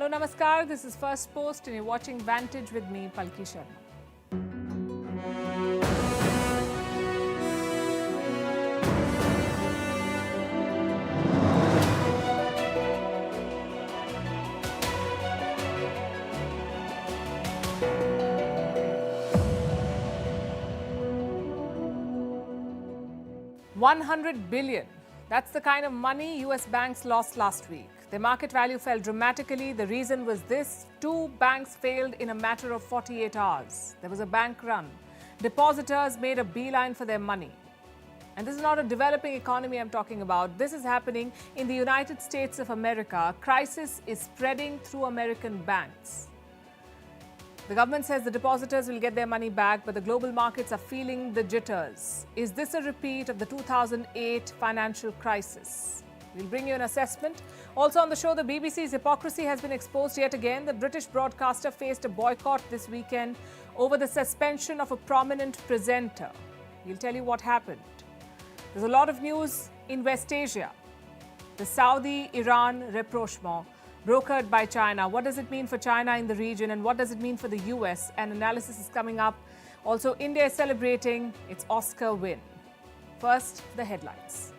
Hello, Namaskar. This is Firstpost and you're watching Vantage with me, Palki Sharma. $100 billion. That's the kind of money US banks lost last week. Their market value fell dramatically. The reason was this: two banks failed in a matter of 48 hours. There was a bank run. Depositors made a beeline for their money. And this is not a developing economy I'm talking about. This is happening in the United States of America. A crisis is spreading through American banks. The government says the depositors will get their money back, but the global markets are feeling the jitters. Is this a repeat of the 2008 financial crisis? We'll bring you an assessment. Also on the show, the BBC's hypocrisy has been exposed yet again. The British broadcaster faced a boycott this weekend over the suspension of a prominent presenter. We'll tell you what happened. There's a lot of news in West Asia. The Saudi-Iran rapprochement brokered by China. What does it mean for China in the region, and what does it mean for the US? An analysis is coming up. Also, India is celebrating its Oscar win. First, the headlines.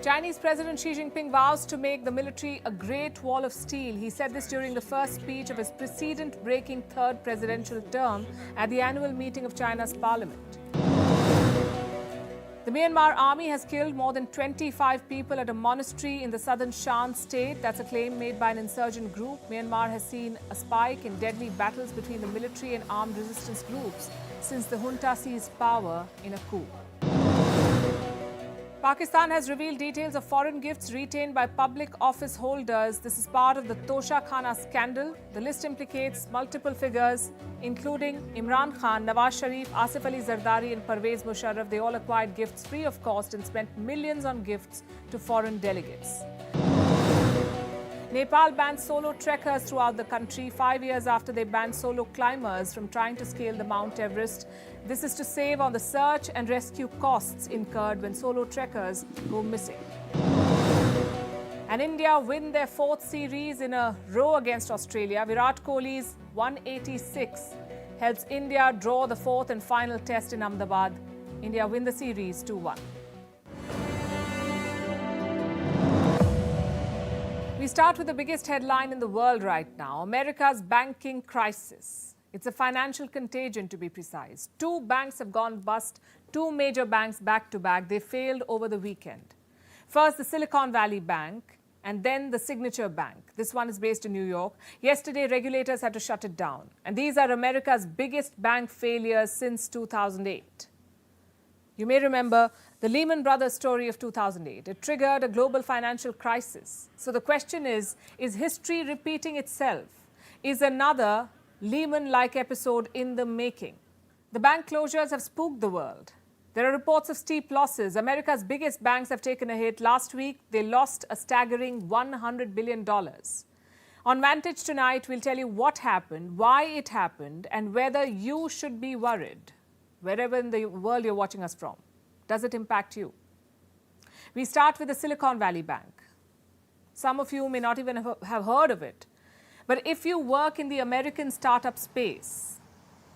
Chinese President Xi Jinping vows to make the military a great wall of steel. He said this during the first speech of his precedent-breaking third presidential term at the annual meeting of China's parliament. The Myanmar army has killed more than 25 people at a monastery in the southern Shan state. That's a claim made by an insurgent group. Myanmar has seen a spike in deadly battles between the military and armed resistance groups since the junta seized power in a coup. Pakistan has revealed details of foreign gifts retained by public office holders. This is part of the Tosha Khana scandal. The list implicates multiple figures, including Imran Khan, Nawaz Sharif, Asif Ali Zardari and Parvez Musharraf. They all acquired gifts free of cost and spent millions on gifts to foreign delegates. Nepal bans solo trekkers throughout the country 5 years after they banned solo climbers from trying to scale the Mount Everest. This is to save on the search and rescue costs incurred when solo trekkers go missing. And India win their fourth series in a row against Australia. Virat Kohli's 186 helps India draw the fourth and final test in Ahmedabad. India win the series 2-1. We start with the biggest headline in the world right now: America's banking crisis. It's a financial contagion, to be precise. Two banks have gone bust, two major banks back to back. They failed over the weekend. First, the Silicon Valley Bank, and then the Signature Bank. This one is based in New York. Yesterday, regulators had to shut it down. And these are America's biggest bank failures since 2008. You may remember the Lehman Brothers story of 2008. It triggered a global financial crisis. So the question is history repeating itself? Is another Lehman-like episode in the making? The bank closures have spooked the world. There are reports of steep losses. America's biggest banks have taken a hit. Last week, they lost a staggering $100 billion. On Vantage tonight, we'll tell you what happened, why it happened, and whether you should be worried, wherever in the world you're watching us from. Does it impact you? We start with the Silicon Valley Bank. Some of you may not even have heard of it. But if you work in the American startup space,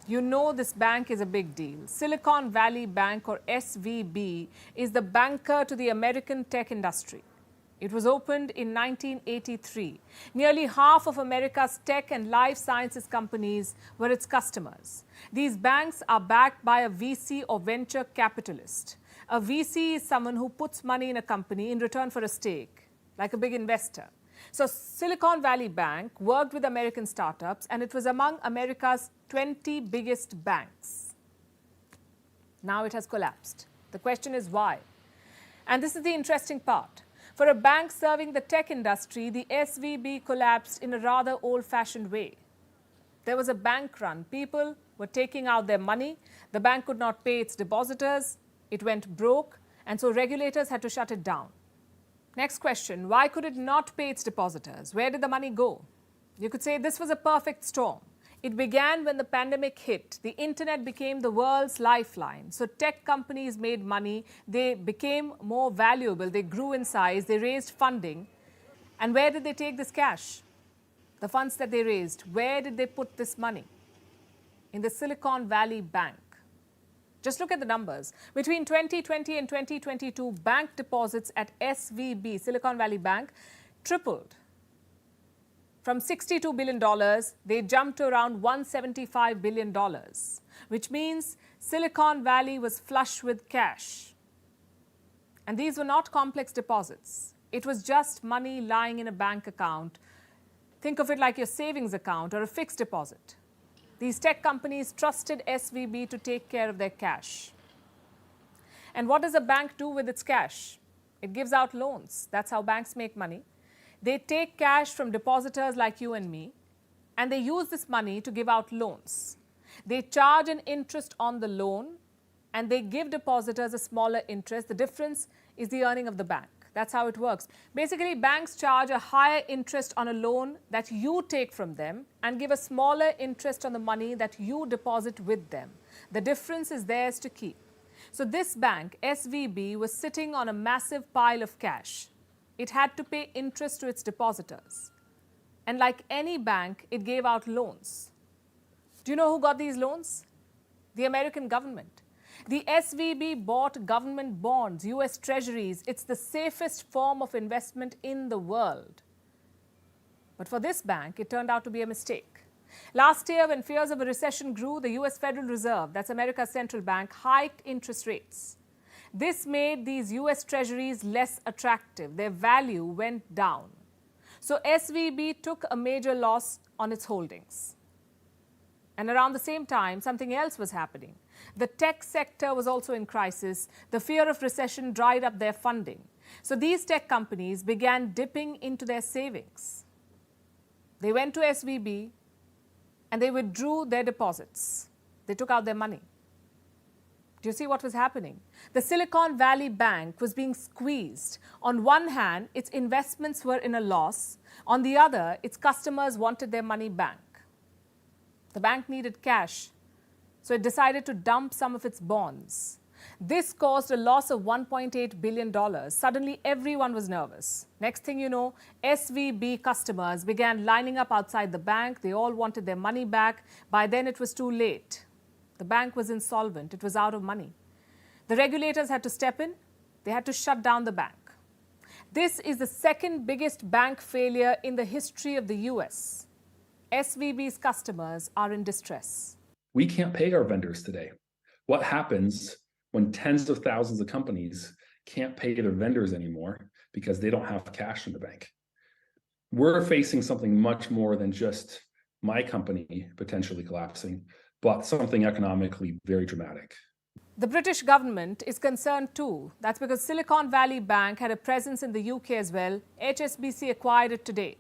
you know this bank is a big deal. Silicon Valley Bank, or SVB, is the banker to the American tech industry. It was opened in 1983. Nearly half of America's tech and life sciences companies were its customers. These banks are backed by a VC or venture capitalist. A VC is someone who puts money in a company in return for a stake, like a big investor. So Silicon Valley Bank worked with American startups, and it was among America's 20 biggest banks. Now it has collapsed. The question is why? And this is the interesting part. For a bank serving the tech industry, the SVB collapsed in a rather old-fashioned way. There was a bank run. People were taking out their money. The bank could not pay its depositors. It went broke, and so regulators had to shut it down. Next question: why could it not pay its depositors? Where did the money go? You could say this was a perfect storm. It began when the pandemic hit. The internet became the world's lifeline. So tech companies made money. They became more valuable. They grew in size. They raised funding. And where did they take this cash? The funds that they raised, where did they put this money? In the Silicon Valley Bank. Just look at the numbers. Between 2020 and 2022, bank deposits at SVB, Silicon Valley Bank, tripled. From $62 billion, they jumped to around $175 billion, which means Silicon Valley was flush with cash. And these were not complex deposits. It was just money lying in a bank account. Think of it like your savings account or a fixed deposit. These tech companies trusted SVB to take care of their cash. And what does a bank do with its cash? It gives out loans. That's how banks make money. They take cash from depositors like you and me, and they use this money to give out loans. They charge an interest on the loan, and they give depositors a smaller interest. The difference is the earning of the bank. That's how it works. Basically, banks charge a higher interest on a loan that you take from them and give a smaller interest on the money that you deposit with them. The difference is theirs to keep. So this bank, SVB, was sitting on a massive pile of cash. It had to pay interest to its depositors. And like any bank, it gave out loans. Do you know who got these loans? The American government. The SVB bought government bonds, US treasuries. It's the safest form of investment in the world. But for this bank, it turned out to be a mistake. Last year, when fears of a recession grew, the US Federal Reserve, that's America's central bank, hiked interest rates. This made these US treasuries less attractive. Their value went down. So SVB took a major loss on its holdings. And around the same time, something else was happening. The tech sector was also in crisis. The fear of recession dried up their funding. So these tech companies began dipping into their savings. They went to SVB and they withdrew their deposits. They took out their money. Do you see what was happening? The Silicon Valley Bank was being squeezed. On one hand, its investments were in a loss. On the other, its customers wanted their money back. The bank needed cash, so it decided to dump some of its bonds. This caused a loss of $1.8 billion. Suddenly, everyone was nervous. Next thing you know, SVB customers began lining up outside the bank. They all wanted their money back. By then, it was too late. The bank was insolvent. It was out of money. The regulators had to step in. They had to shut down the bank. This is the second biggest bank failure in the history of the US. SVB's customers are in distress. We can't pay our vendors today. What happens when tens of thousands of companies can't pay their vendors anymore because they don't have cash in the bank? We're facing something much more than just my company potentially collapsing, but something economically very dramatic. The British government is concerned too. That's because Silicon Valley Bank had a presence in the UK as well. HSBC acquired it today.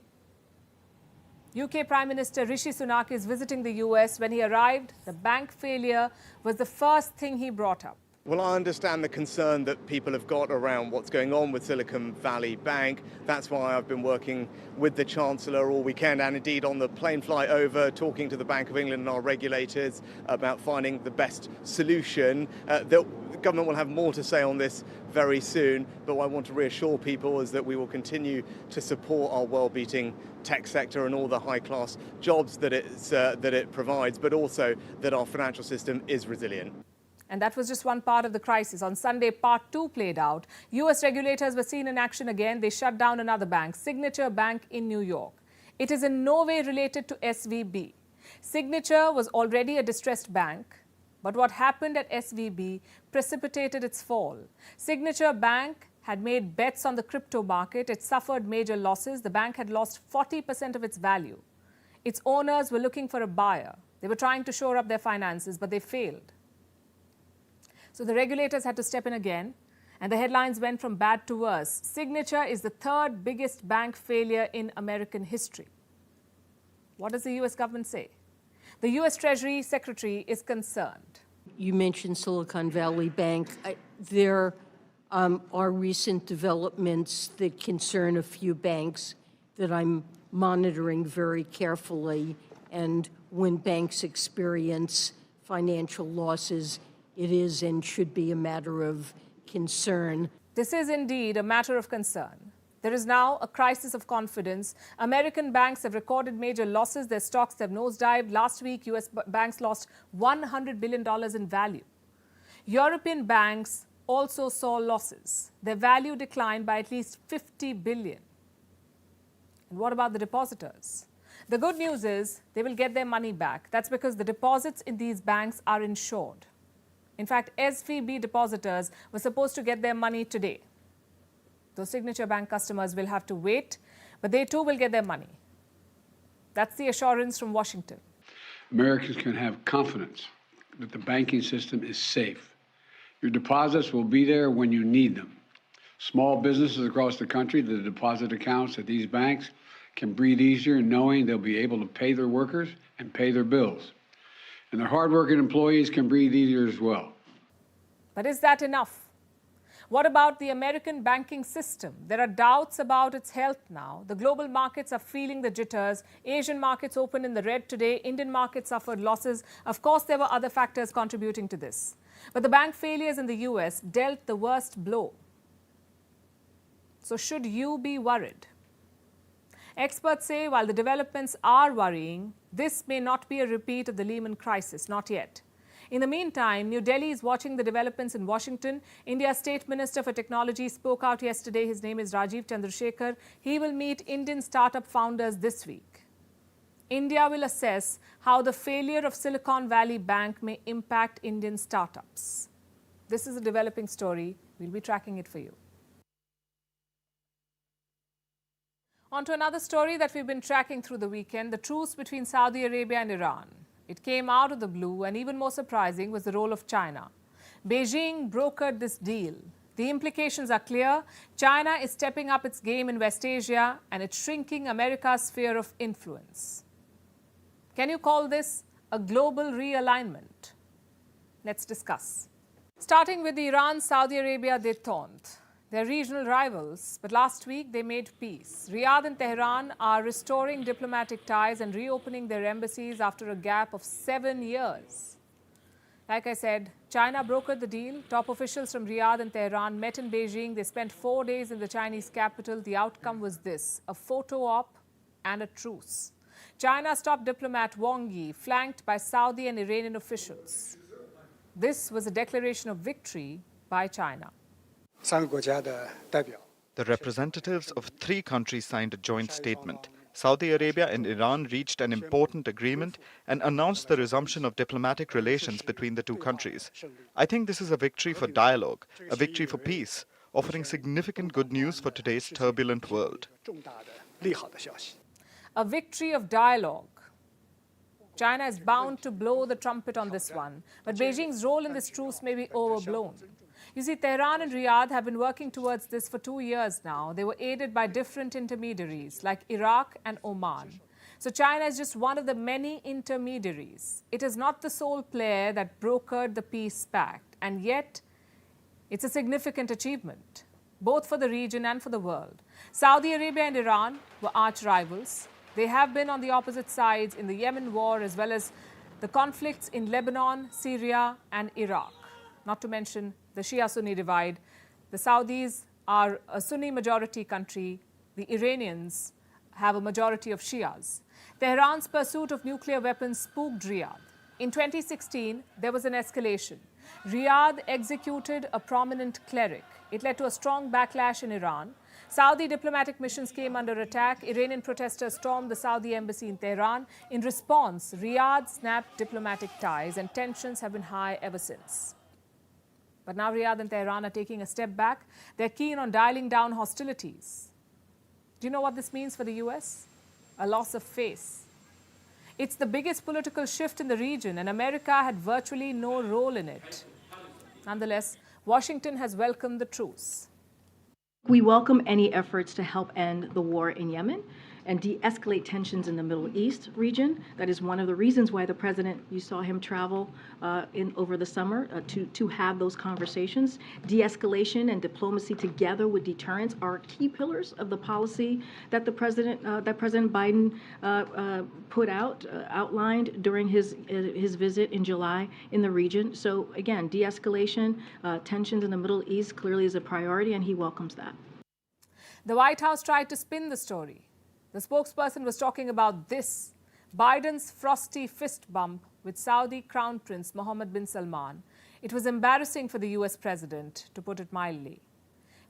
UK Prime Minister Rishi Sunak is visiting the US. When he arrived, the bank failure was the first thing he brought up. Well, I understand the concern that people have got around what's going on with Silicon Valley Bank. That's why I've been working with the Chancellor all weekend and indeed on the plane flight over, talking to the Bank of England and our regulators about finding the best solution. The government will have more to say on this very soon, but what I want to reassure people is that we will continue to support our world-beating tech sector and all the high-class jobs that it provides, but also that our financial system is resilient. And that was just one part of the crisis. On Sunday, part two played out. US regulators were seen in action again. They shut down another bank, Signature Bank in New York. It is in no way related to SVB. Signature was already a distressed bank, but what happened at SVB precipitated its fall. Signature Bank had made bets on the crypto market. It suffered major losses. The bank had lost 40% of its value. Its owners were looking for a buyer. They were trying to shore up their finances, but they failed. So the regulators had to step in again, and the headlines went from bad to worse. Signature is the third biggest bank failure in American history. What does the US government say? The US Treasury Secretary is concerned. You mentioned Silicon Valley Bank. There are recent developments that concern a few banks that I'm monitoring very carefully. And when banks experience financial losses, it is and should be a matter of concern. This is indeed a matter of concern. There is now a crisis of confidence. American banks have recorded major losses. Their stocks have nosedived. Last week, US banks lost $100 billion in value. European banks also saw losses. Their value declined by at least $50 billion. And what about the depositors? The good news is they will get their money back. That's because the deposits in these banks are insured. In fact, SVB depositors were supposed to get their money today. Those Signature Bank customers will have to wait, but they too will get their money. That's the assurance from Washington. Americans can have confidence that the banking system is safe. Your deposits will be there when you need them. Small businesses across the country, the deposit accounts at these banks can breathe easier knowing they'll be able to pay their workers and pay their bills. And their hardworking employees can breathe easier as well. But is that enough? What about the American banking system? There are doubts about its health now. The global markets are feeling the jitters. Asian markets opened in the red today. Indian markets suffered losses. Of course, there were other factors contributing to this. But the bank failures in the US dealt the worst blow. So should you be worried? Experts say while the developments are worrying, this may not be a repeat of the Lehman crisis, not yet. In the meantime, New Delhi is watching the developments in Washington. India's State Minister for Technology spoke out yesterday. His name is Rajiv Chandrasekhar. He will meet Indian startup founders this week. India will assess how the failure of Silicon Valley Bank may impact Indian startups. This is a developing story. We'll be tracking it for you. On to another story that we've been tracking through the weekend, the truce between Saudi Arabia and Iran. It came out of the blue, and even more surprising was the role of China. Beijing brokered this deal. The implications are clear. China is stepping up its game in West Asia, and it's shrinking America's sphere of influence. Can you call this a global realignment? Let's discuss. Starting with the Iran-Saudi Arabia détente. They're regional rivals, but last week they made peace. Riyadh and Tehran are restoring diplomatic ties and reopening their embassies after a gap of 7 years. Like I said, China brokered the deal. Top officials from Riyadh and Tehran met in Beijing. They spent 4 days in the Chinese capital. The outcome was this: a photo op and a truce. China stopped diplomat Wang Yi, flanked by Saudi and Iranian officials. This was a declaration of victory by China. The representatives of 3 countries signed a joint statement. Saudi Arabia and Iran reached an important agreement and announced the resumption of diplomatic relations between the 2 countries. I think this is a victory for dialogue, a victory for peace, offering significant good news for today's turbulent world. A victory of dialogue. China is bound to blow the trumpet on this one, but Beijing's role in this truce may be overblown. You see, Tehran and Riyadh have been working towards this for 2 years now. They were aided by different intermediaries like Iraq and Oman. So China is just one of the many intermediaries. It is not the sole player that brokered the peace pact, and yet it's a significant achievement, both for the region and for the world. Saudi Arabia and Iran were arch rivals. They have been on the opposite sides in the Yemen war as well as the conflicts in Lebanon, Syria, and Iraq. Not to mention the Shia-Sunni divide. The Saudis are a Sunni majority country. The Iranians have a majority of Shias. Tehran's pursuit of nuclear weapons spooked Riyadh. In 2016, there was an escalation. Riyadh executed a prominent cleric. It led to a strong backlash in Iran. Saudi diplomatic missions came under attack. Iranian protesters stormed the Saudi embassy in Tehran. In response, Riyadh snapped diplomatic ties, and tensions have been high ever since. But now Riyadh and Tehran are taking a step back. They're keen on dialing down hostilities. Do you know what this means for the US? A loss of face. It's the biggest political shift in the region, and America had virtually no role in it. Nonetheless, Washington has welcomed the truce. We welcome any efforts to help end the war in Yemen and de-escalate tensions in the Middle East region. That is one of the reasons why the president, you saw him travel over the summer to have those conversations. De-escalation and diplomacy together with deterrence are key pillars of the policy that President Biden outlined during his visit in July in the region. So again, de-escalation, tensions in the Middle East clearly is a priority, and he welcomes that. The White House tried to spin the story. The spokesperson was talking about this: Biden's frosty fist bump with Saudi Crown Prince Mohammed bin Salman. It was embarrassing for the US president, to put it mildly.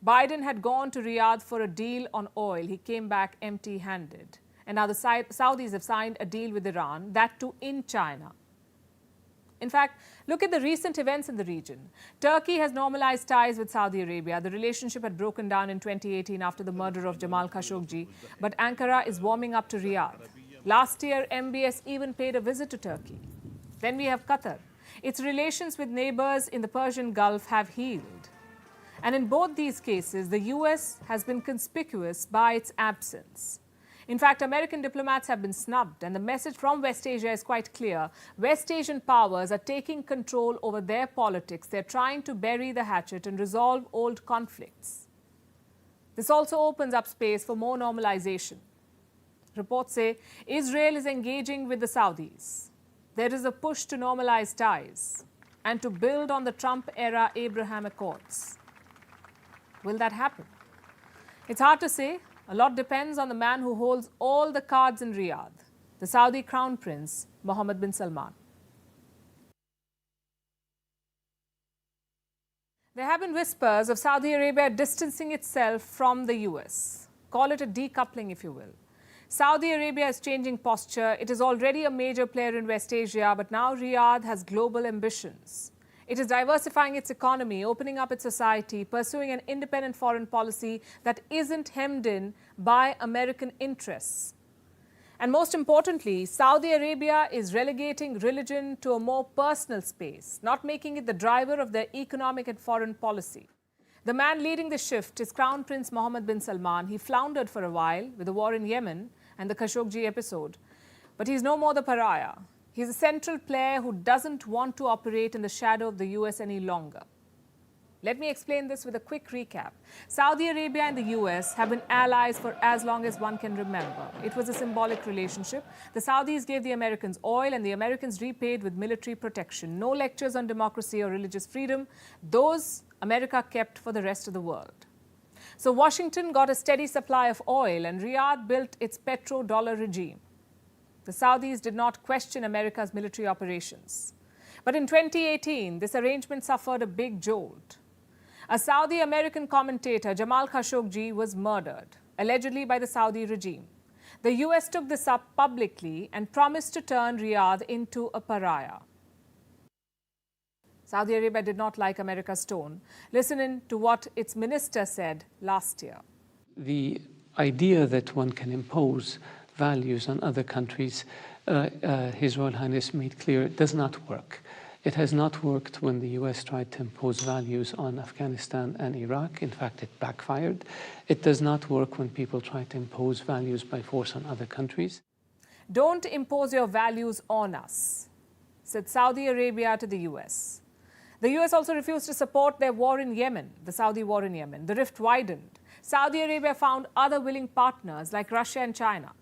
Biden had gone to Riyadh for a deal on oil. He came back empty-handed. And now the Saudis have signed a deal with Iran, that too in China. In fact, look at the recent events in the region. Turkey has normalized ties with Saudi Arabia. The relationship had broken down in 2018 after the murder of Jamal Khashoggi, but Ankara is warming up to Riyadh. Last year, MBS even paid a visit to Turkey. Then we have Qatar. Its relations with neighbors in the Persian Gulf have healed. And in both these cases, the US has been conspicuous by its absence. In fact, American diplomats have been snubbed, and the message from West Asia is quite clear. West Asian powers are taking control over their politics. They're trying to bury the hatchet and resolve old conflicts. This also opens up space for more normalization. Reports say Israel is engaging with the Saudis. There is a push to normalize ties and to build on the Trump-era Abraham Accords. Will that happen? It's hard to say. A lot depends on the man who holds all the cards in Riyadh, the Saudi Crown Prince, Mohammed bin Salman. There have been whispers of Saudi Arabia distancing itself from the US. Call it a decoupling, if you will. Saudi Arabia is changing posture. It is already a major player in West Asia, but now Riyadh has global ambitions. It is diversifying its economy, opening up its society, pursuing an independent foreign policy that isn't hemmed in by American interests. And most importantly, Saudi Arabia is relegating religion to a more personal space, not making it the driver of their economic and foreign policy. The man leading the shift is Crown Prince Mohammed bin Salman. He floundered for a while with the war in Yemen and the Khashoggi episode. But he's no more the pariah. He's a central player who doesn't want to operate in the shadow of the US any longer. Let me explain this with a quick recap. Saudi Arabia and the US have been allies for as long as one can remember. It was a symbolic relationship. The Saudis gave the Americans oil and the Americans repaid with military protection. No lectures on democracy or religious freedom. Those America kept for the rest of the world. So Washington got a steady supply of oil and Riyadh built its petrodollar regime. The Saudis did not question America's military operations. But in 2018, this arrangement suffered a big jolt. A Saudi-American commentator, Jamal Khashoggi, was murdered, allegedly by the Saudi regime. The US took this up publicly and promised to turn Riyadh into a pariah. Saudi Arabia did not like America's tone. Listen in to what its minister said last year. The idea that one can impose values on other countries, His Royal Highness made clear, does not work. It has not worked when the US tried to impose values on Afghanistan and Iraq. In fact, it backfired. It does not work when people try to impose values by force on other countries. Don't impose your values on us, said Saudi Arabia to the US. The US also refused to support their war in Yemen, the Saudi war in Yemen. The rift widened. Saudi Arabia found other willing partners like Russia and China.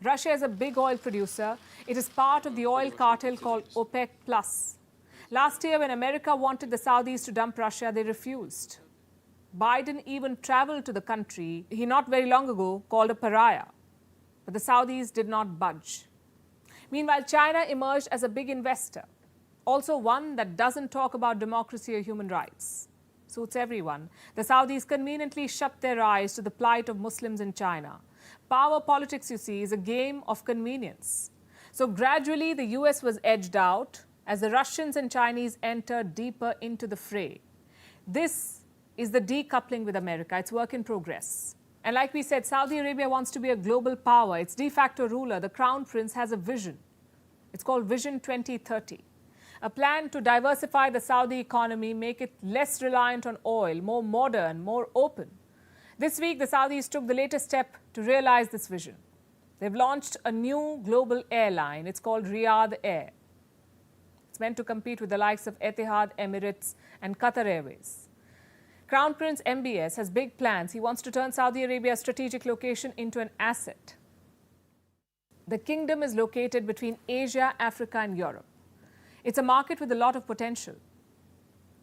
Russia is a big oil producer. It is part of the oil cartel called OPEC+. Last year, when America wanted the Saudis to dump Russia, they refused. Biden even traveled to the country he not very long ago called a pariah. But the Saudis did not budge. Meanwhile, China emerged as a big investor, also one that doesn't talk about democracy or human rights. Suits everyone. The Saudis conveniently shut their eyes to the plight of Muslims in China. Power politics, you see, is a game of convenience. So gradually, the US was edged out as the Russians and Chinese entered deeper into the fray. This is the decoupling with America. It's work in progress. And like we said, Saudi Arabia wants to be a global power. Its de facto ruler, the Crown Prince, has a vision. It's called Vision 2030. A plan to diversify the Saudi economy, make it less reliant on oil, more modern, more open. This week, the Saudis took the latest step to realize this vision. They've launched a new global airline. It's called Riyadh Air. It's meant to compete with the likes of Etihad, Emirates, and Qatar Airways. Crown Prince MBS has big plans. He wants to turn Saudi Arabia's strategic location into an asset. The kingdom is located between Asia, Africa, and Europe. It's a market with a lot of potential.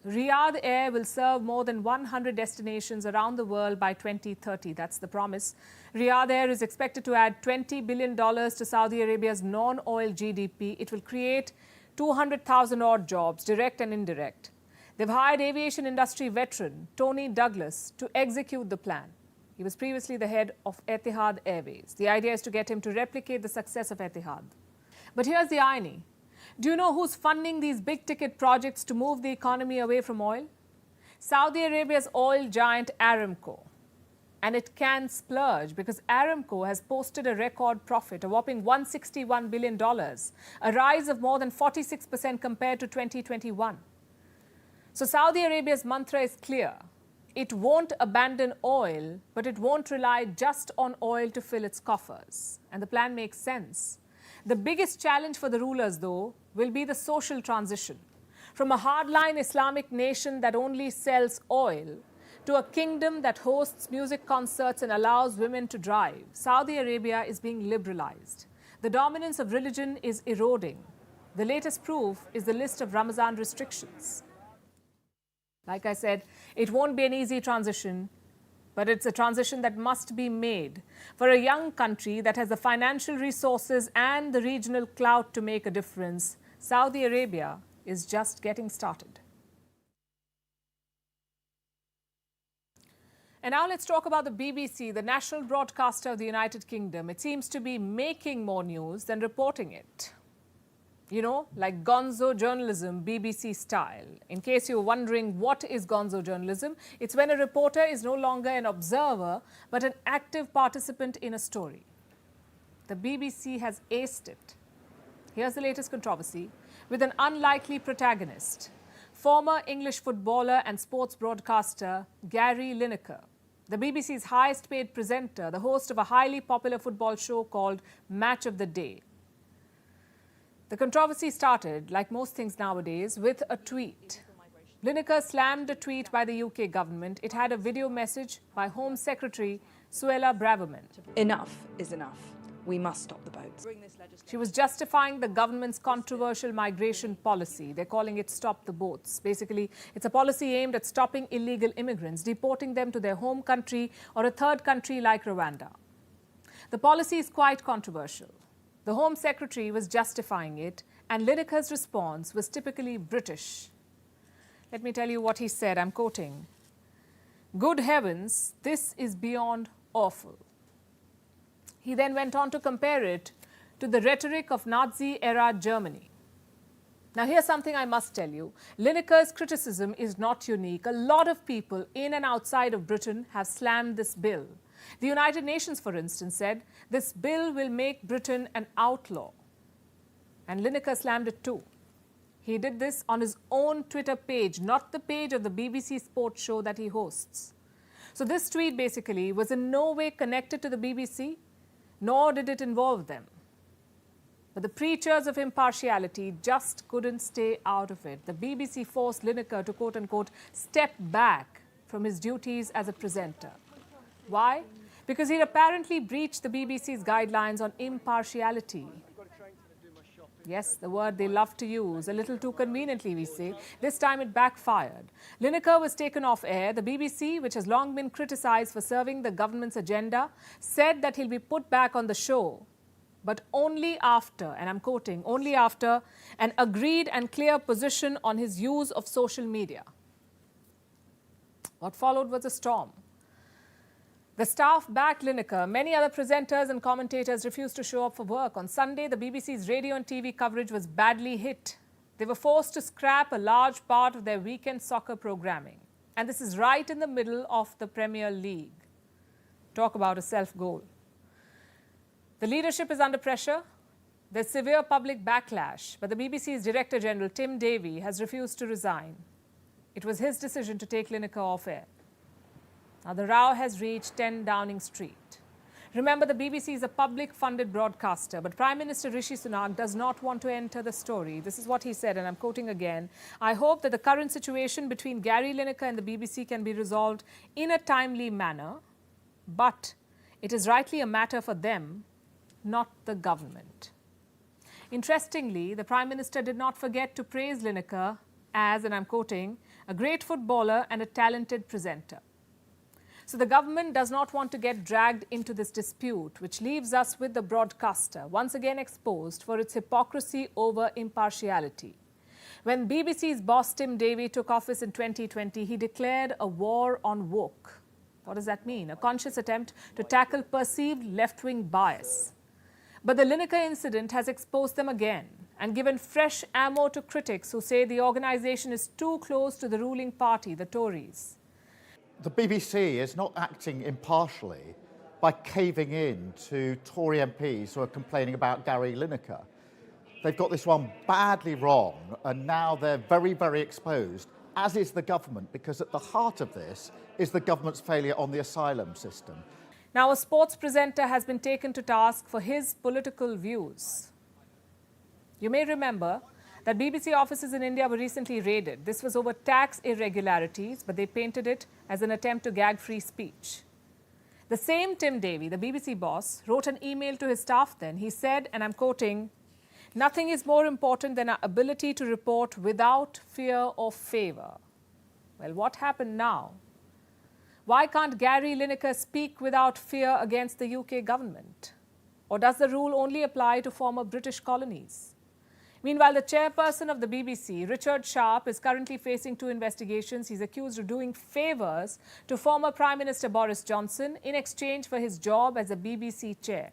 Riyadh Air will serve more than 100 destinations around the world by 2030. That's the promise. Riyadh Air is expected to add $20 billion to Saudi Arabia's non-oil GDP. It will create 200,000 odd jobs, direct and indirect. They've hired aviation industry veteran Tony Douglas to execute the plan. He was previously the head of Etihad Airways. The idea is to get him to replicate the success of Etihad. But here's the irony. Do you know who's funding these big-ticket projects to move the economy away from oil? Saudi Arabia's oil giant Aramco. And it can splurge because Aramco has posted a record profit, a whopping $161 billion, a rise of more than 46% compared to 2021. So Saudi Arabia's mantra is clear. It won't abandon oil, but it won't rely just on oil to fill its coffers. And the plan makes sense. The biggest challenge for the rulers, though, will be the social transition. From a hardline Islamic nation that only sells oil to a kingdom that hosts music concerts and allows women to drive, Saudi Arabia is being liberalized. The dominance of religion is eroding. The latest proof is the list of Ramadan restrictions. Like I said, it won't be an easy transition, but it's a transition that must be made for a young country that has the financial resources and the regional clout to make a difference. Saudi Arabia is just getting started. And now let's talk about the BBC, the national broadcaster of the United Kingdom. It seems to be making more news than reporting it. You know, like gonzo journalism, BBC style. In case you're wondering what is gonzo journalism, it's when a reporter is no longer an observer, but an active participant in a story. The BBC has aced it. Here's the latest controversy with an unlikely protagonist, former English footballer and sports broadcaster Gary Lineker. The BBC's highest paid presenter, the host of a highly popular football show called Match of the Day. The controversy started, like most things nowadays, with a tweet. Lineker slammed a tweet by the UK government. It had a video message by Home Secretary Suella Braverman. Enough is enough. We must stop the boats. She was justifying the government's controversial migration policy. They're calling it Stop the Boats. Basically, it's a policy aimed at stopping illegal immigrants, deporting them to their home country or a third country like Rwanda. The policy is quite controversial. The Home Secretary was justifying it, and Lineker's response was typically British. Let me tell you what he said. I'm quoting, "Good heavens, this is beyond awful." He then went on to compare it to the rhetoric of Nazi-era Germany. Now, here's something I must tell you. Lineker's criticism is not unique. A lot of people in and outside of Britain have slammed this bill. The United Nations, for instance, said this bill will make Britain an outlaw. And Lineker slammed it too. He did this on his own Twitter page, not the page of the BBC sports show that he hosts. So this tweet basically was in no way connected to the BBC, nor did it involve them. But the preachers of impartiality just couldn't stay out of it. The BBC forced Lineker to, quote-unquote, step back from his duties as a presenter. Why? Because he apparently breached the BBC's guidelines on impartiality. Yes, the word they love to use, a little too conveniently, we say. This time it backfired. Lineker was taken off air. The BBC, which has long been criticized for serving the government's agenda, said that he'll be put back on the show, but only after, and I'm quoting, only after an agreed and clear position on his use of social media. What followed was a storm. The staff backed Lineker. Many other presenters and commentators refused to show up for work. On Sunday, the BBC's radio and TV coverage was badly hit. They were forced to scrap a large part of their weekend soccer programming. And this is right in the middle of the Premier League. Talk about a self-goal. The leadership is under pressure. There's severe public backlash, but the BBC's Director General, Tim Davie, has refused to resign. It was his decision to take Lineker off air. Now, the row has reached 10 Downing Street. Remember, the BBC is a public-funded broadcaster, but Prime Minister Rishi Sunak does not want to enter the story. This is what he said, and I'm quoting again. "I hope that the current situation between Gary Lineker and the BBC can be resolved in a timely manner, but it is rightly a matter for them, not the government." Interestingly, the Prime Minister did not forget to praise Lineker as, and I'm quoting, a great footballer and a talented presenter. So the government does not want to get dragged into this dispute, which leaves us with the broadcaster, once again exposed for its hypocrisy over impartiality. When BBC's boss Tim Davie took office in 2020, he declared a war on woke. What does that mean? A conscious attempt to tackle perceived left-wing bias. But the Lineker incident has exposed them again and given fresh ammo to critics who say the organisation is too close to the ruling party, the Tories. The BBC is not acting impartially by caving in to Tory MPs who are complaining about Gary Lineker. They've got this one badly wrong, and now they're very, very exposed, as is the government, because at the heart of this is the government's failure on the asylum system. Now, a sports presenter has been taken to task for his political views. You may remember that BBC offices in India were recently raided. This was over tax irregularities, but they painted it as an attempt to gag free speech. The same Tim Davie, the BBC boss, wrote an email to his staff then. He said, and I'm quoting, "Nothing is more important than our ability to report without fear or favour." Well, what happened now? Why can't Gary Lineker speak without fear against the UK government? Or does the rule only apply to former British colonies? Meanwhile, the chairperson of the BBC, Richard Sharp, is currently facing 2 investigations. He's accused of doing favours to former Prime Minister Boris Johnson in exchange for his job as a BBC chair.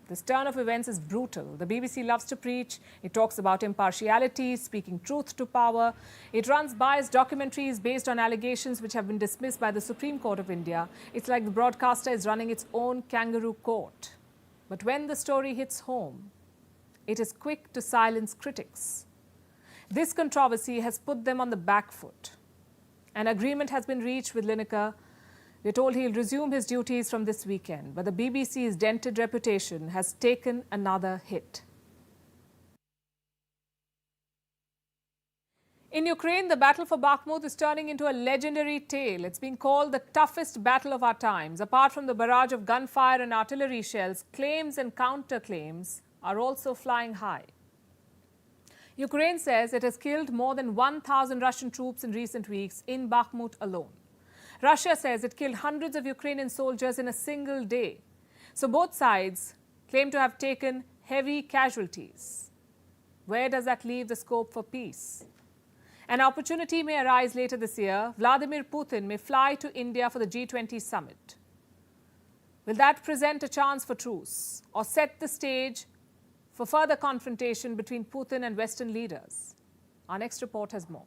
This turn of events is brutal. The BBC loves to preach. It talks about impartiality, speaking truth to power. It runs biased documentaries based on allegations which have been dismissed by the Supreme Court of India. It's like the broadcaster is running its own kangaroo court. But when the story hits home, it is quick to silence critics. This controversy has put them on the back foot. An agreement has been reached with Lineker. We're told he'll resume his duties from this weekend, but the BBC's dented reputation has taken another hit. In Ukraine, the battle for Bakhmut is turning into a legendary tale. It's being called the toughest battle of our times. Apart from the barrage of gunfire and artillery shells, claims and counterclaims are also flying high. Ukraine says it has killed more than 1,000 Russian troops in recent weeks in Bakhmut alone. Russia says it killed hundreds of Ukrainian soldiers in a single day. So both sides claim to have taken heavy casualties. Where does that leave the scope for peace? An opportunity may arise later this year. Vladimir Putin may fly to India for the G20 summit. Will that present a chance for truce or set the stage for further confrontation between Putin and Western leaders? Our next report has more.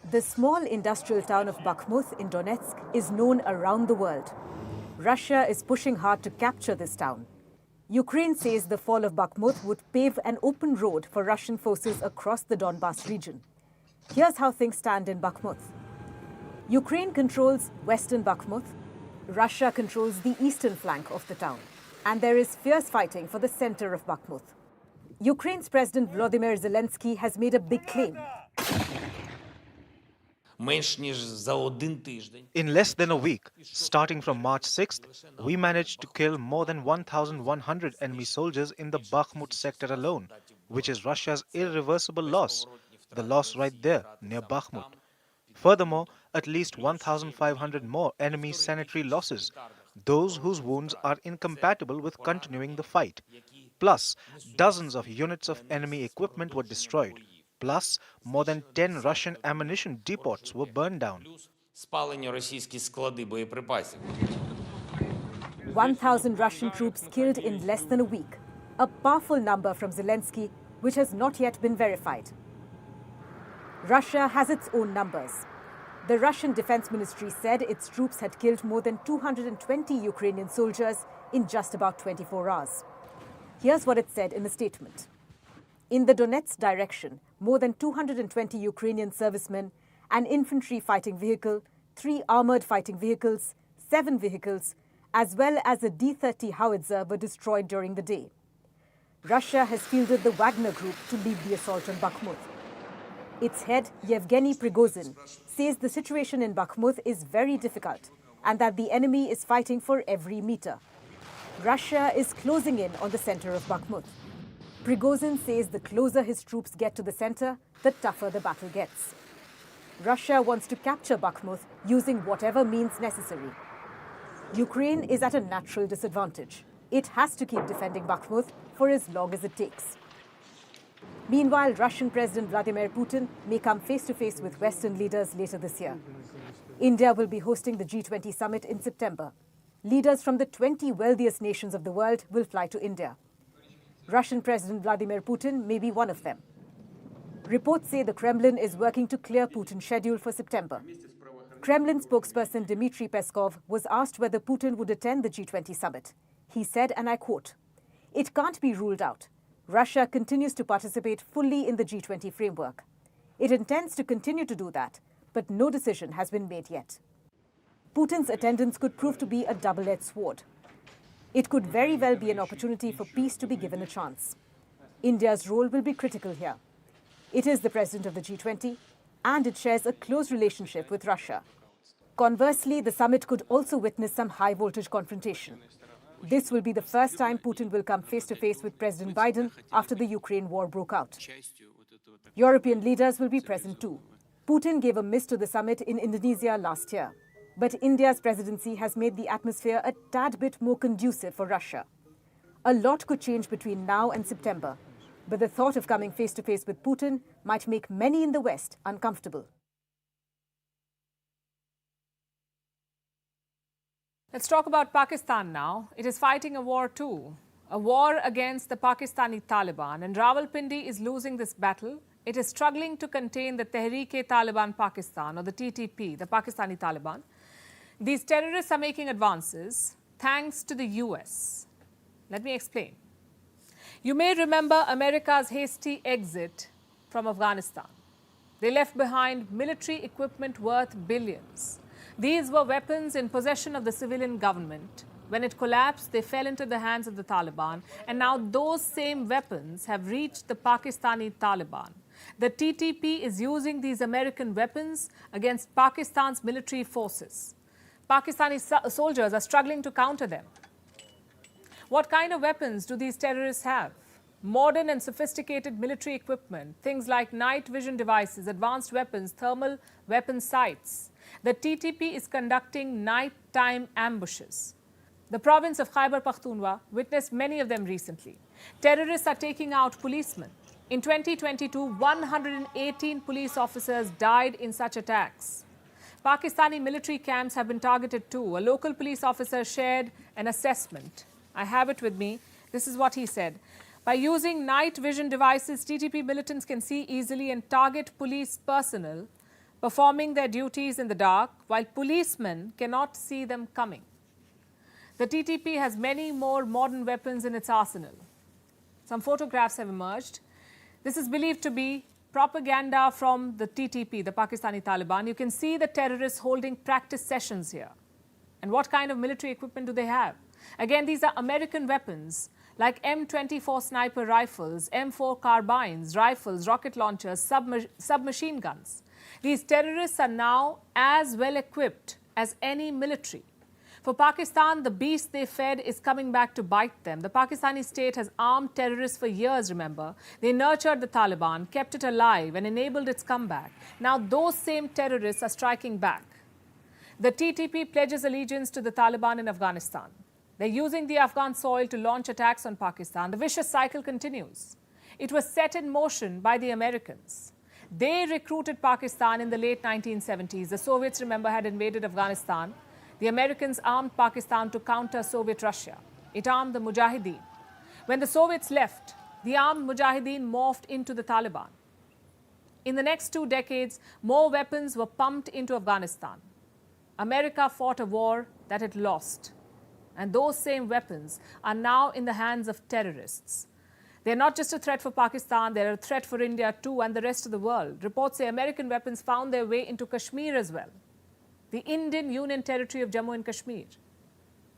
The small industrial town of Bakhmut in Donetsk is known around the world. Russia is pushing hard to capture this town. Ukraine says the fall of Bakhmut would pave an open road for Russian forces across the Donbas region. Here's how things stand in Bakhmut. Ukraine controls western Bakhmut. Russia controls the eastern flank of the town. And there is fierce fighting for the center of Bakhmut. Ukraine's President Volodymyr Zelensky has made a big claim. In less than a week, starting from March 6th, we managed to kill more than 1,100 enemy soldiers in the Bakhmut sector alone, which is Russia's irreversible loss, the loss right there near Bakhmut. Furthermore, at least 1,500 more enemy sanitary losses, those whose wounds are incompatible with continuing the fight. Plus, dozens of units of enemy equipment were destroyed. Plus, more than 10 Russian ammunition depots were burned down. 1,000 Russian troops killed in less than a week. A powerful number from Zelensky, which has not yet been verified. Russia has its own numbers. The Russian Defense Ministry said its troops had killed more than 220 Ukrainian soldiers in just about 24 hours. Here's what it said in the statement. In the Donetsk direction, more than 220 Ukrainian servicemen, an infantry fighting vehicle, 3 armoured fighting vehicles, 7 vehicles, as well as a D-30 howitzer were destroyed during the day. Russia has fielded the Wagner group to lead the assault on Bakhmut. Its head, Yevgeny Prigozhin, says the situation in Bakhmut is very difficult and that the enemy is fighting for every meter. Russia is closing in on the center of Bakhmut. Prigozhin says the closer his troops get to the center, the tougher the battle gets. Russia wants to capture Bakhmut using whatever means necessary. Ukraine is at a natural disadvantage. It has to keep defending Bakhmut for as long as it takes. Meanwhile, Russian President Vladimir Putin may come face-to-face with Western leaders later this year. India will be hosting the G20 summit in September. Leaders from the 20 wealthiest nations of the world will fly to India. Russian President Vladimir Putin may be one of them. Reports say the Kremlin is working to clear Putin's schedule for September. Kremlin spokesperson Dmitry Peskov was asked whether Putin would attend the G20 summit. He said, and I quote, "It can't be ruled out. Russia continues to participate fully in the G20 framework. It intends to continue to do that, but no decision has been made yet." Putin's attendance could prove to be a double-edged sword. It could very well be an opportunity for peace to be given a chance. India's role will be critical here. It is the president of the G20, and it shares a close relationship with Russia. Conversely, the summit could also witness some high-voltage confrontation. This will be the first time Putin will come face-to-face with President Biden after the Ukraine war broke out. European leaders will be present too. Putin gave a miss to the summit in Indonesia last year. But India's presidency has made the atmosphere a tad bit more conducive for Russia. A lot could change between now and September, but the thought of coming face-to-face with Putin might make many in the West uncomfortable. Let's talk about Pakistan now. It is fighting a war too, a war against the Pakistani Taliban, and Rawalpindi is losing this battle. It is struggling to contain the Tehreek-e-Taliban Pakistan, or the TTP, the Pakistani Taliban. These terrorists are making advances thanks to the US. Let me explain. You may remember America's hasty exit from Afghanistan. They left behind military equipment worth billions. These were weapons in possession of the civilian government. When it collapsed, they fell into the hands of the Taliban, and now those same weapons have reached the Pakistani Taliban. The TTP is using these American weapons against Pakistan's military forces. Pakistani soldiers are struggling to counter them. What kind of weapons do these terrorists have? Modern and sophisticated military equipment, things like night vision devices, advanced weapons, thermal weapon sights. The TTP is conducting nighttime ambushes. The province of Khyber Pakhtunkhwa witnessed many of them recently. Terrorists are taking out policemen. In 2022, 118 police officers died in such attacks. Pakistani military camps have been targeted too. A local police officer shared an assessment. I have it with me. This is what he said. By using night vision devices, TTP militants can see easily and target police personnel performing their duties in the dark, while policemen cannot see them coming. The TTP has many more modern weapons in its arsenal. Some photographs have emerged. This is believed to be propaganda from the TTP, the Pakistani Taliban. You can see the terrorists holding practice sessions here. And what kind of military equipment do they have? Again, these are American weapons like M24 sniper rifles, M4 carbines, rifles, rocket launchers, submachine guns. These terrorists are now as well equipped as any military. For Pakistan, the beast they fed is coming back to bite them. The Pakistani state has armed terrorists for years, remember. They nurtured the Taliban, kept it alive and enabled its comeback. Now those same terrorists are striking back. The TTP pledges allegiance to the Taliban in Afghanistan. They're using the Afghan soil to launch attacks on Pakistan. The vicious cycle continues. It was set in motion by the Americans. They recruited Pakistan in the late 1970s. The Soviets, remember, had invaded Afghanistan. The Americans armed Pakistan to counter Soviet Russia. It armed the Mujahideen. When the Soviets left, the armed Mujahideen morphed into the Taliban. In the next 2 decades, more weapons were pumped into Afghanistan. America fought a war that it lost. And those same weapons are now in the hands of terrorists. They're not just a threat for Pakistan, they're a threat for India too and the rest of the world. Reports say American weapons found their way into Kashmir as well, the Indian Union territory of Jammu and Kashmir.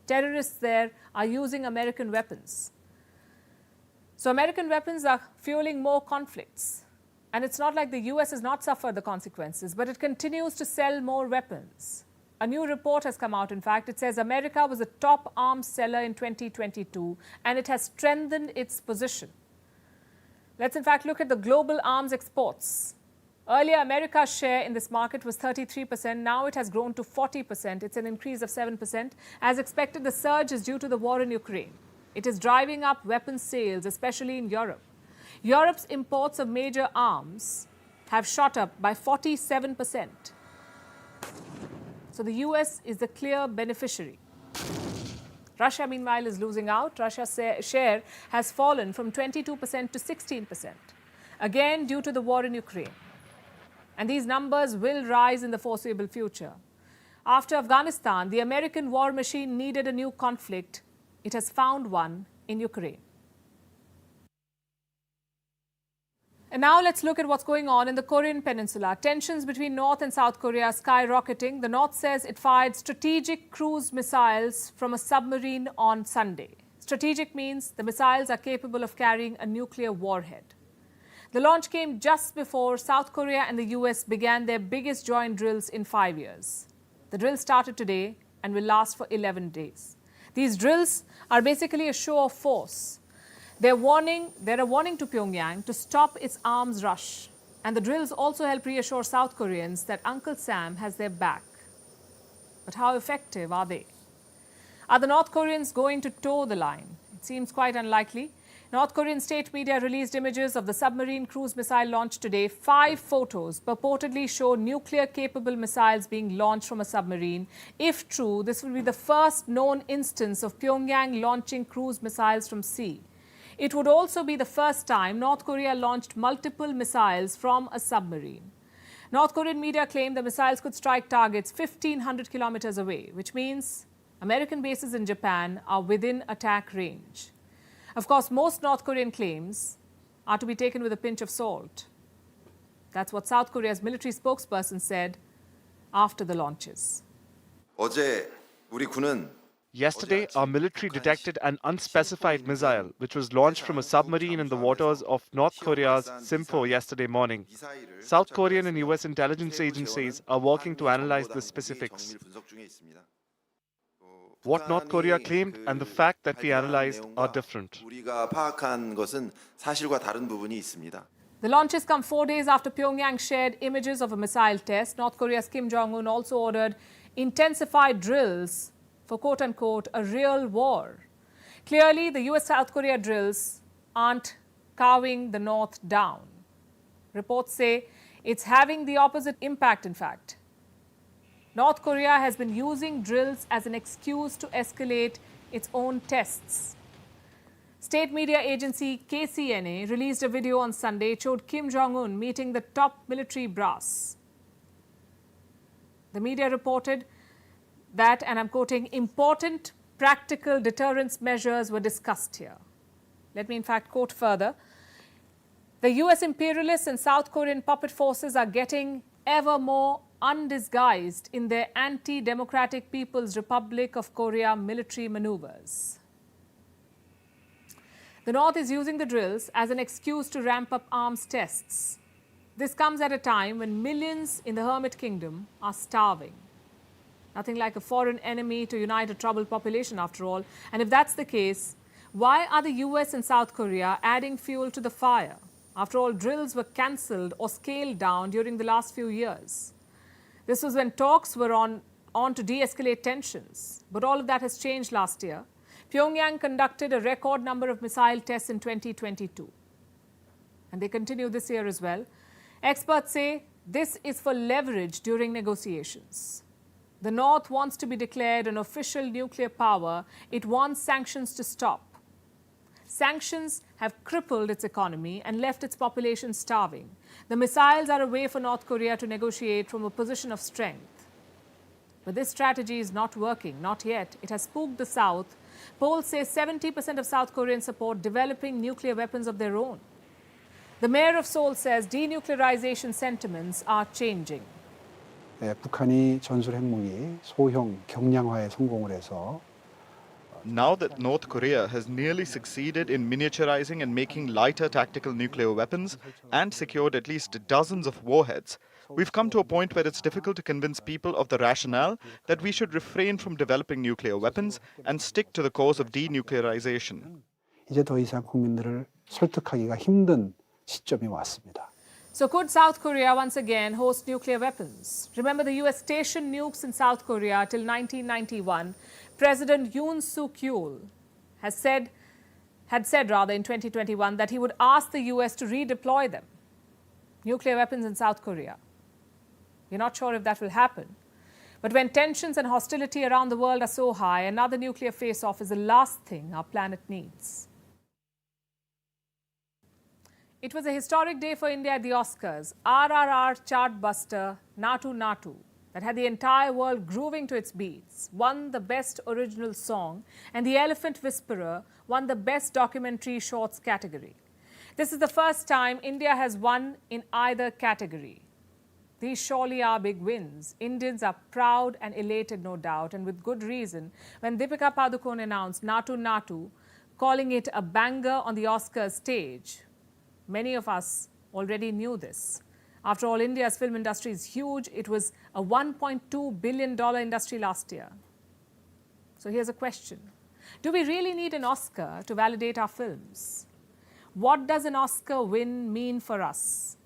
Terrorists there are using American weapons. So American weapons are fueling more conflicts. And it's not like the US has not suffered the consequences, but it continues to sell more weapons. A new report has come out, in fact. It says America was a top arms seller in 2022, and it has strengthened its position. Let's in fact look at the global arms exports. Earlier, America's share in this market was 33%. Now it has grown to 40%. It's an increase of 7%. As expected, the surge is due to the war in Ukraine. It is driving up weapons sales, especially in Europe. Europe's imports of major arms have shot up by 47%. So the US is the clear beneficiary. Russia, meanwhile, is losing out. Russia's share has fallen from 22% to 16%, again due to the war in Ukraine. And these numbers will rise in the foreseeable future. After Afghanistan, the American war machine needed a new conflict. It has found one in Ukraine. And now let's look at what's going on in the Korean Peninsula. Tensions between North and South Korea are skyrocketing. The North says it fired strategic cruise missiles from a submarine on Sunday. Strategic means the missiles are capable of carrying a nuclear warhead. The launch came just before South Korea and the US began their biggest joint drills in 5 years. The drills started today and will last for 11 days. These drills are basically a show of force. They're a warning to Pyongyang to stop its arms rush. And the drills also help reassure South Koreans that Uncle Sam has their back. But how effective are they? Are the North Koreans going to toe the line? It seems quite unlikely. North Korean state media released images of the submarine cruise missile launch today. 5 photos purportedly show nuclear-capable missiles being launched from a submarine. If true, this will be the first known instance of Pyongyang launching cruise missiles from sea. It would also be the first time North Korea launched multiple missiles from a submarine. North Korean media claimed the missiles could strike targets 1,500 kilometers away, which means American bases in Japan are within attack range. Of course, most North Korean claims are to be taken with a pinch of salt. That's what South Korea's military spokesperson said after the launches. Yesterday, our military detected an unspecified missile, which was launched from a submarine in the waters of North Korea's Simpo yesterday morning. South Korean and US intelligence agencies are working to analyze the specifics. What North Korea claimed and the fact that we analyzed are different. The launches come 4 days after Pyongyang shared images of a missile test. North Korea's Kim Jong-un also ordered intensified drills for quote-unquote a real war. Clearly, the US-South Korea drills aren't cowing the North down. Reports say it's having the opposite impact, in fact. North Korea has been using drills as an excuse to escalate its own tests. State media agency KCNA released a video on Sunday. It showed Kim Jong-un meeting the top military brass. The media reported that, and I'm quoting, important practical deterrence measures were discussed here. Let me in fact quote further. The US imperialists and South Korean puppet forces are getting ever more undisguised in their anti-democratic People's Republic of Korea military maneuvers. The North is using the drills as an excuse to ramp up arms tests. This comes at a time when millions in the Hermit Kingdom are starving. Nothing like a foreign enemy to unite a troubled population, after all. And if that's the case, why are the US and South Korea adding fuel to the fire? After all, drills were cancelled or scaled down during the last few years. This was when talks were on to de-escalate tensions. But all of that has changed last year. Pyongyang conducted a record number of missile tests in 2022. And they continue this year as well. Experts say this is for leverage during negotiations. The North wants to be declared an official nuclear power. It wants sanctions to stop. Sanctions have crippled its economy and left its population starving. The missiles are a way for North Korea to negotiate from a position of strength. But this strategy is not working, not yet. It has spooked the South. Polls say 70% of South Koreans support developing nuclear weapons of their own. The mayor of Seoul says denuclearization sentiments are changing. 북한이 전술 핵무기 소형 경량화에 성공을 해서 Now that North Korea has nearly succeeded in miniaturizing and making lighter tactical nuclear weapons and secured at least dozens of warheads, we've come to a point where it's difficult to convince people of the rationale that we should refrain from developing nuclear weapons and stick to the course of denuclearization. 이제 더 이상 국민들을 설득하기가 힘든 시점이 왔습니다. So could South Korea once again host nuclear weapons? Remember, the US stationed nukes in South Korea till 1991. President Yoon Suk-yeol had said in 2021 that he would ask the US to redeploy them. Nuclear weapons in South Korea. We're not sure if that will happen. But when tensions and hostility around the world are so high, another nuclear face-off is the last thing our planet needs. It was a historic day for India at the Oscars. RRR chartbuster Natu Natu, that had the entire world grooving to its beats, won the Best Original Song, and The Elephant Whisperer won the Best Documentary Shorts category. This is the first time India has won in either category. These surely are big wins. Indians are proud and elated, no doubt, and with good reason, when Deepika Padukone announced Natu Natu, calling it a banger on the Oscars stage. Many of us already knew this. After all, India's film industry is huge. It was a $1.2 billion industry last year. So here's a question. Do we really need an Oscar to validate our films? What does an Oscar win mean for us?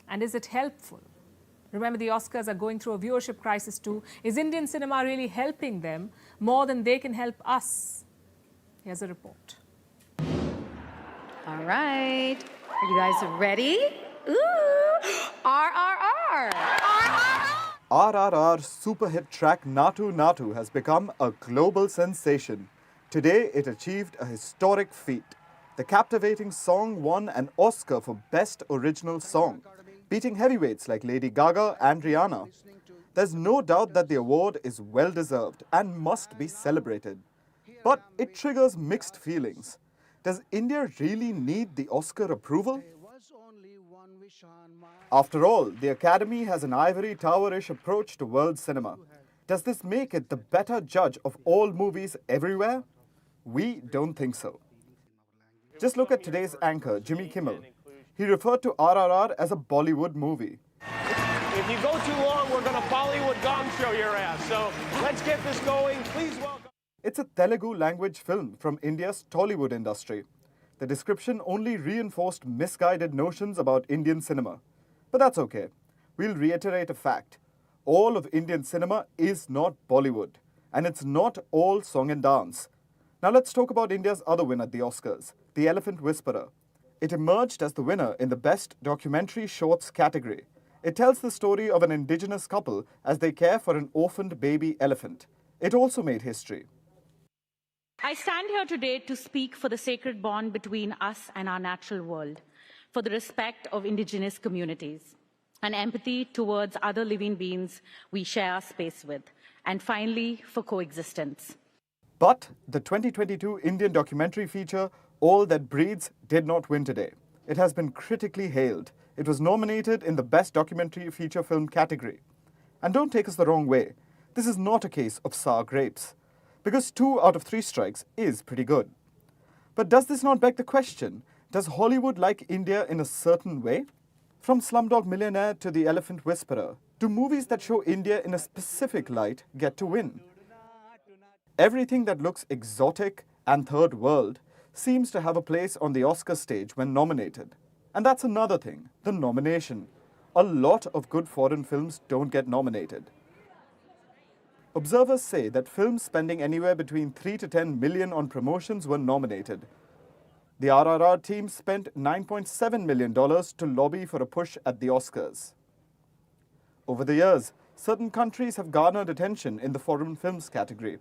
And is it helpful? Remember, the Oscars are going through a viewership crisis too. Is Indian cinema really helping them more than they can help us? Here's a report. All right. Are you guys ready? Ooh! RRR! RRR super hit track Natu Natu has become a global sensation. Today, it achieved a historic feat. The captivating song won an Oscar for Best Original Song, beating heavyweights like Lady Gaga and Rihanna. There's no doubt that the award is well-deserved and must be celebrated. But it triggers mixed feelings. Does India really need the Oscar approval? After all, the Academy has an ivory tower-ish approach to world cinema. Does this make it the better judge of all movies everywhere? We don't think so. Just look at today's anchor, Jimmy Kimmel. He referred to RRR as a Bollywood movie. If you go too long, we're going to Bollywood gong show your ass. So let's get this going. Please welcome. It's a Telugu language film from India's Tollywood industry. The description only reinforced misguided notions about Indian cinema. But that's okay. We'll reiterate a fact. All of Indian cinema is not Bollywood. And it's not all song and dance. Now let's talk about India's other win at the Oscars, The Elephant Whisperer. It emerged as the winner in the Best Documentary Shorts category. It tells the story of an indigenous couple as they care for an orphaned baby elephant. It also made history. I stand here today to speak for the sacred bond between us and our natural world, for the respect of indigenous communities, and empathy towards other living beings we share our space with, and finally, for coexistence. But the 2022 Indian documentary feature, All That Breathes, did not win today. It has been critically hailed. It was nominated in the Best Documentary Feature Film category. And don't take us the wrong way. This is not a case of sour grapes, because 2 out of 3 strikes is pretty good. But does this not beg the question, does Hollywood like India in a certain way? From Slumdog Millionaire to The Elephant Whisperer, do movies that show India in a specific light get to win? Everything that looks exotic and third world seems to have a place on the Oscar stage when nominated. And that's another thing, the nomination. A lot of good foreign films don't get nominated. Observers say that films spending anywhere between 3 to 10 million on promotions were nominated. The RRR team spent $9.7 million to lobby for a push at the Oscars. Over the years, certain countries have garnered attention in the foreign films category,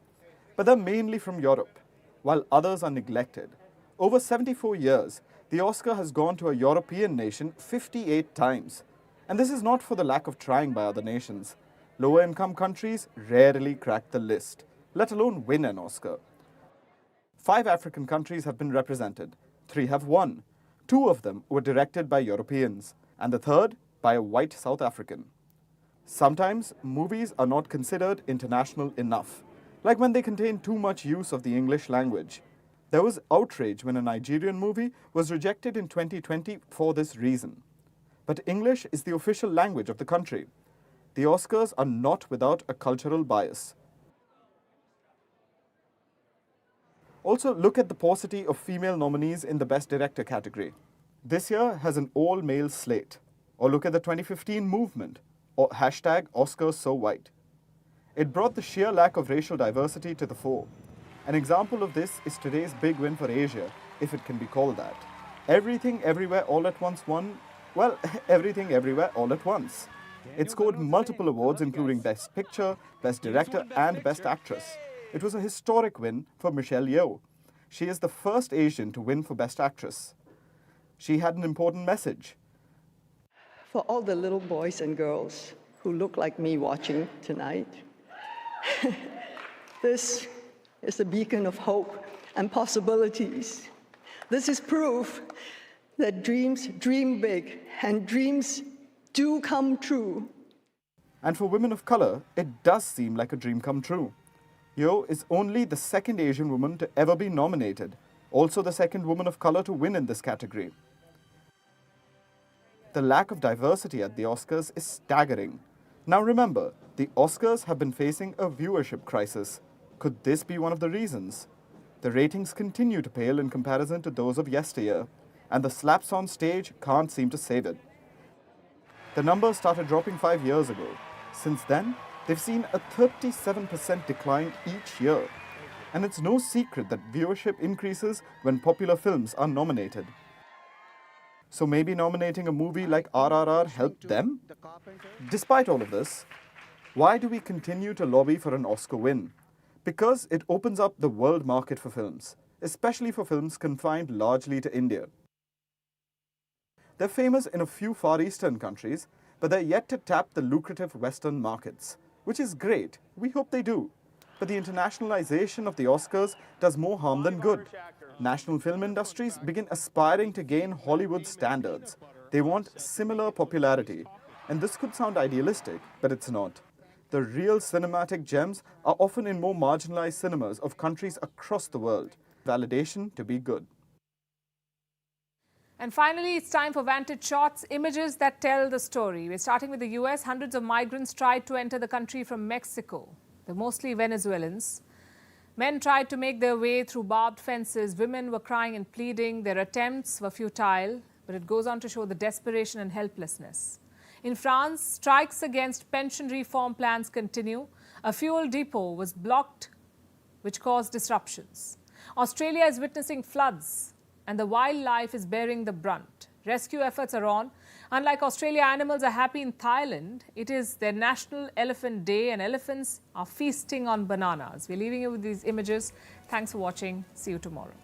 but they're mainly from Europe, while others are neglected. Over 74 years, the Oscar has gone to a European nation 58 times. And this is not for the lack of trying by other nations. Lower-income countries rarely crack the list, let alone win an Oscar. 5 African countries have been represented. 3 have won. 2 of them were directed by Europeans, and the 3rd by a white South African. Sometimes, movies are not considered international enough, like when they contain too much use of the English language. There was outrage when a Nigerian movie was rejected in 2020 for this reason. But English is the official language of the country. The Oscars are not without a cultural bias. Also, look at the paucity of female nominees in the Best Director category. This year has an all-male slate. Or look at the 2015 movement, or hashtag Oscars So White. It brought the sheer lack of racial diversity to the fore. An example of this is today's big win for Asia, if it can be called that. Everything Everywhere All at Once won, well, Everything Everywhere All at Once. It scored multiple awards including Best Picture, Best Director and Best Actress. It was a historic win for Michelle Yeoh. She is the first Asian to win for Best Actress. She had an important message. For all the little boys and girls who look like me watching tonight, this is a beacon of hope and possibilities. This is proof that dreams dream big and dreams do come true. And for women of color, it does seem like a dream come true. Yeoh is only the second Asian woman to ever be nominated, also the second woman of color to win in this category. The lack of diversity at the Oscars is staggering. Now remember, the Oscars have been facing a viewership crisis. Could this be one of the reasons? The ratings continue to pale in comparison to those of yesteryear, and the slaps on stage can't seem to save it. The numbers started dropping 5 years ago. Since then, they've seen a 37% decline each year. And it's no secret that viewership increases when popular films are nominated. So maybe nominating a movie like RRR helped them? Despite all of this, why do we continue to lobby for an Oscar win? Because it opens up the world market for films, especially for films confined largely to India. They're famous in a few Far Eastern countries, but they're yet to tap the lucrative Western markets, which is great. We hope they do. But the internationalization of the Oscars does more harm than good. National film industries begin aspiring to gain Hollywood standards. They want similar popularity. And this could sound idealistic, but it's not. The real cinematic gems are often in more marginalized cinemas of countries across the world. Validation to be good. And finally, it's time for Vantage Shots, images that tell the story. We're starting with the US. Hundreds of migrants tried to enter the country from Mexico. They're mostly Venezuelans. Men tried to make their way through barbed fences. Women were crying and pleading. Their attempts were futile, but it goes on to show the desperation and helplessness. In France, strikes against pension reform plans continue. A fuel depot was blocked, which caused disruptions. Australia is witnessing floods, and the wildlife is bearing the brunt. Rescue efforts are on. Unlike Australia, animals are happy in Thailand. It is their National Elephant Day, and elephants are feasting on bananas. We're leaving you with these images. Thanks for watching. See you tomorrow.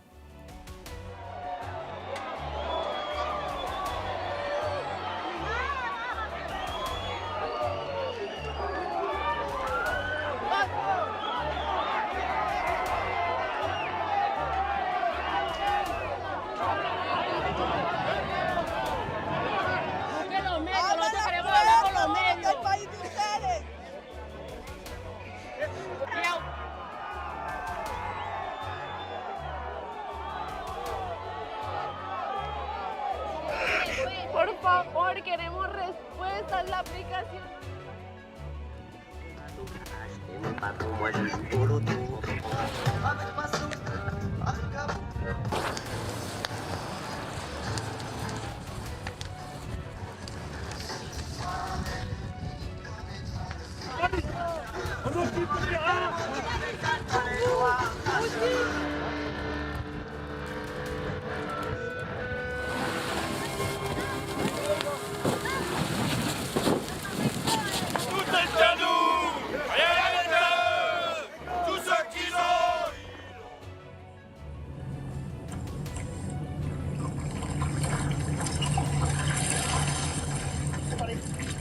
Por favor, queremos respuestas, la aplicación.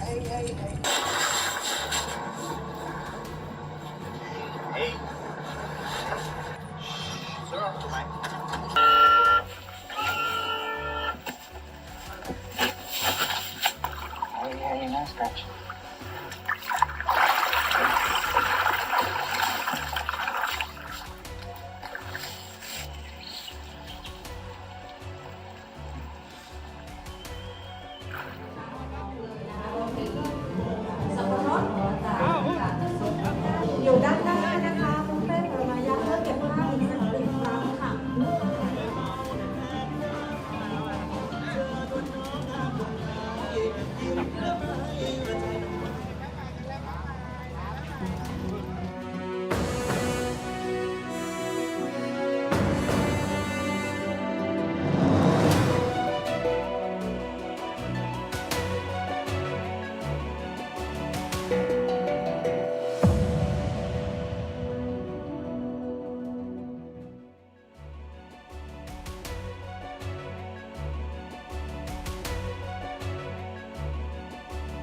Hey, hey, hey.